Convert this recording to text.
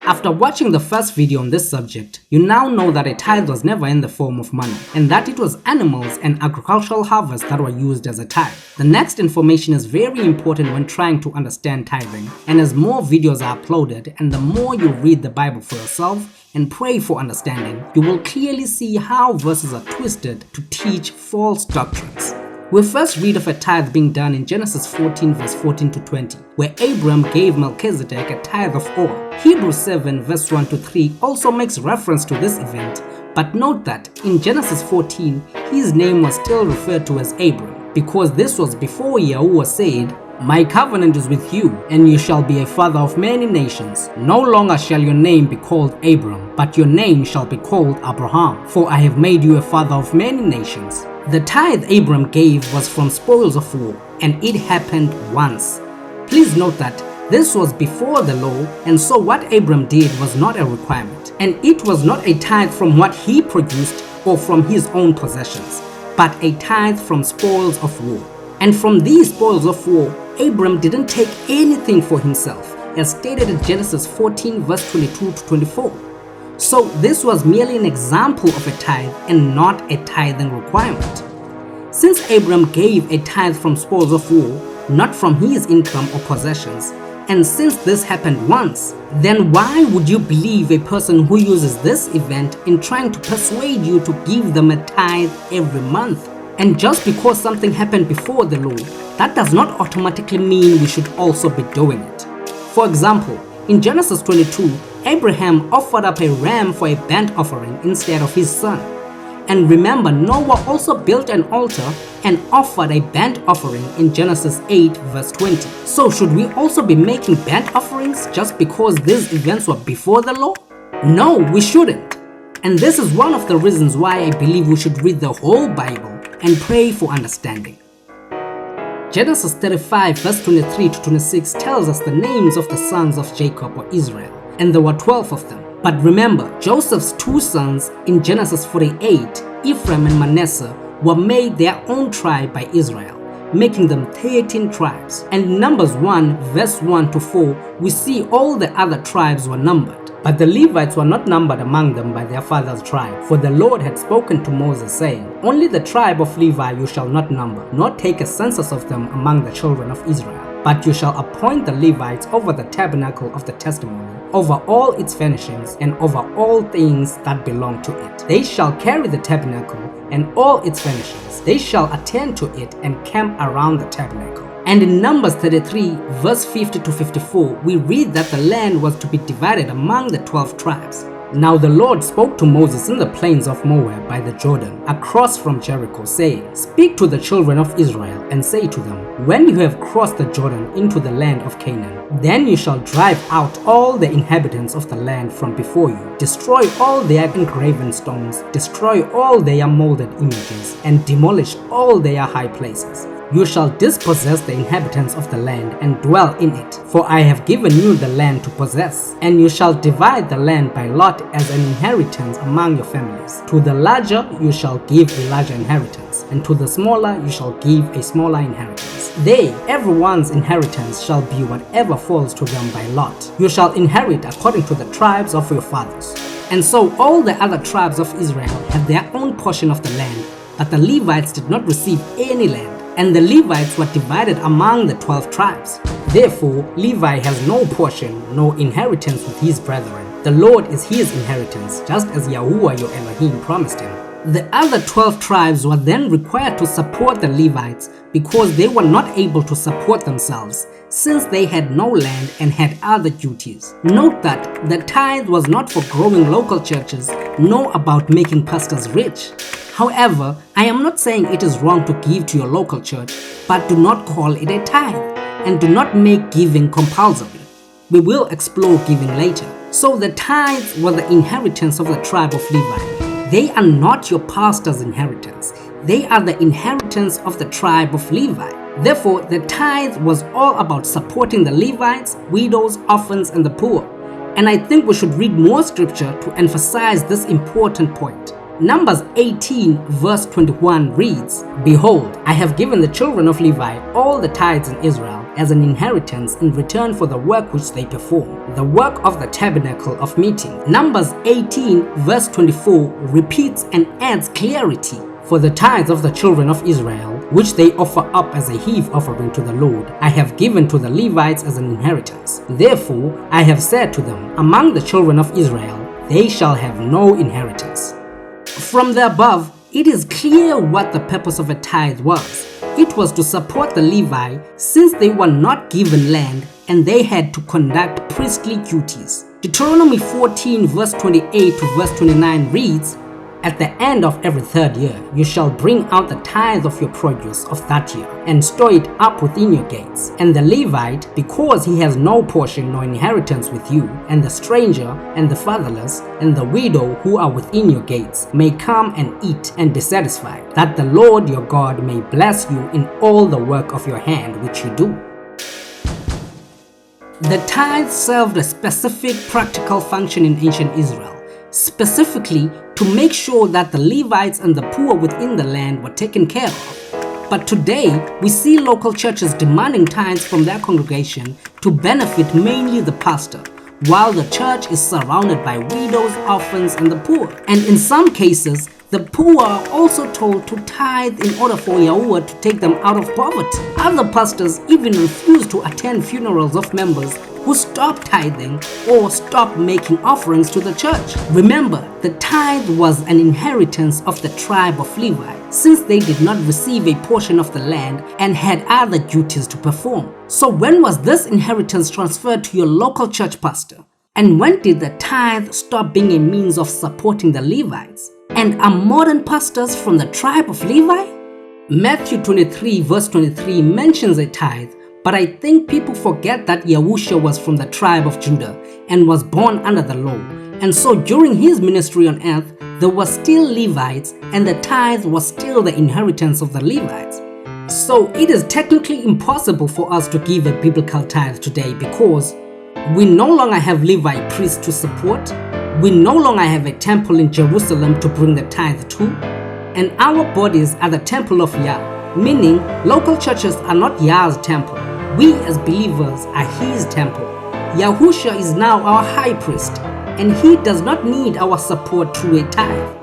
After watching the first video on this subject, you now know that a tithe was never in the form of money, and that it was animals and agricultural harvests that were used as a tithe. The next information is very important when trying to understand tithing, and as more videos are uploaded and the more you read the Bible for yourself and pray for understanding, you will clearly see how verses are twisted to teach false doctrines. We first read of a tithe being done in Genesis 14 verse 14 to 20, where Abram gave Melchizedek a tithe of all. Hebrews 7 verse 1 to 3 also makes reference to this event, but note that in Genesis 14, his name was still referred to as Abram, because this was before Yahuwah said, "My covenant is with you, and you shall be a father of many nations. No longer shall your name be called Abram, but your name shall be called Abraham, for I have made you a father of many nations." The tithe Abram gave was from spoils of war, and it happened once. Please note that this was before the law, and so what Abram did was not a requirement, and it was not a tithe from what he produced or from his own possessions, but a tithe from spoils of war. And from these spoils of war, Abram didn't take anything for himself, as stated in Genesis 14 verse 22 to 24. So this was merely an example of a tithe and not a tithing requirement. Since Abram gave a tithe from spoils of war, not from his income or possessions, and since this happened once, then why would you believe a person who uses this event in trying to persuade you to give them a tithe every month? And just because something happened before the law, that does not automatically mean we should also be doing it. For example, in Genesis 22, Abraham offered up a ram for a burnt offering instead of his son. And remember, Noah also built an altar and offered a burnt offering in Genesis 8 verse 20. So should we also be making burnt offerings just because these events were before the law? No, we shouldn't. And this is one of the reasons why I believe we should read the whole Bible and pray for understanding. Genesis 35 verse 23 to 26 tells us the names of the sons of Jacob or Israel, and there were 12 of them. But remember, Joseph's two sons in Genesis 48, Ephraim and Manasseh, were made their own tribe by Israel, making them 13 tribes. And in Numbers 1 verse 1 to 4, we see all the other tribes were numbered. But the Levites were not numbered among them by their father's tribe, for the Lord had spoken to Moses, saying, "Only the tribe of Levi you shall not number, nor take a census of them among the children of Israel. But you shall appoint the Levites over the tabernacle of the testimony, over all its furnishings, and over all things that belong to it. They shall carry the tabernacle and all its furnishings. They shall attend to it and camp around the tabernacle." And in Numbers 33 verse 50 to 54, we read that the land was to be divided among the 12 tribes. Now the Lord spoke to Moses in the plains of Moab by the Jordan, across from Jericho, saying, "Speak to the children of Israel and say to them, when you have crossed the Jordan into the land of Canaan, then you shall drive out all the inhabitants of the land from before you, destroy all their engraven stones, destroy all their molded images, and demolish all their high places. You shall dispossess the inhabitants of the land and dwell in it, for I have given you the land to possess. And you shall divide the land by lot as an inheritance among your families. To the larger you shall give a larger inheritance, and to the smaller you shall give a smaller inheritance. They, everyone's inheritance, shall be whatever falls to them by lot. You shall inherit according to the tribes of your fathers." And so all the other tribes of Israel had their own portion of the land, but the Levites did not receive any land. And the Levites were divided among the 12 tribes. Therefore, Levi has no portion, no inheritance with his brethren. The Lord is his inheritance, just as Yahuwah your Elohim promised him. The other 12 tribes were then required to support the Levites because they were not able to support themselves, since they had no land and had other duties. Note that the tithe was not for growing local churches, nor about making pastors rich. However, I am not saying it is wrong to give to your local church, but do not call it a tithe, and do not make giving compulsory. We will explore giving later. So the tithes were the inheritance of the tribe of Levi. They are not your pastor's inheritance. They are the inheritance of the tribe of Levi. Therefore, the tithe was all about supporting the Levites, widows, orphans, and the poor. And I think we should read more scripture to emphasize this important point. Numbers 18 verse 21 reads, "Behold, I have given the children of Levi all the tithes in Israel, as an inheritance in return for the work which they perform, the work of the tabernacle of meeting. Numbers 18 verse 24 repeats and adds clarity. For the tithes of the children of Israel, which they offer up as a heave offering to the Lord, I have given to the Levites as an inheritance. Therefore, I have said to them, among the children of Israel, they shall have no inheritance. From the above, it is clear what the purpose of a tithe was. It was to support the Levi, since they were not given land and they had to conduct priestly duties. Deuteronomy 14 verse 28 to verse 29 reads, at the end of every third year, you shall bring out the tithe of your produce of that year, and store it up within your gates. And the Levite, because he has no portion nor inheritance with you, and the stranger, and the fatherless, and the widow who are within your gates, may come and eat and be satisfied, that the Lord your God may bless you in all the work of your hand which you do. The tithe served a specific practical function in ancient Israel, specifically to make sure that the Levites and the poor within the land were taken care of. But today, we see local churches demanding tithes from their congregation to benefit mainly the pastor, while the church is surrounded by widows, orphans, and the poor. And in some cases, the poor are also told to tithe in order for Yahuwah to take them out of poverty. Other pastors even refuse to attend funerals of members who stop tithing or stop making offerings to the church. Remember, the tithe was an inheritance of the tribe of Levi, since they did not receive a portion of the land and had other duties to perform. So when was this inheritance transferred to your local church pastor? And when did the tithe stop being a means of supporting the Levites? And are modern pastors from the tribe of Levi? Matthew 23 verse 23 mentions a tithe, but I think people forget that Yahushua was from the tribe of Judah and was born under the law. And so during his ministry on earth, there were still Levites and the tithe was still the inheritance of the Levites. So it is technically impossible for us to give a biblical tithe today because we no longer have Levi priests to support, we no longer have a temple in Jerusalem to bring the tithe to, and our bodies are the temple of Yah, meaning local churches are not Yah's temple. We as believers are his temple. Yahushua is now our high priest, and he does not need our support through a tithe.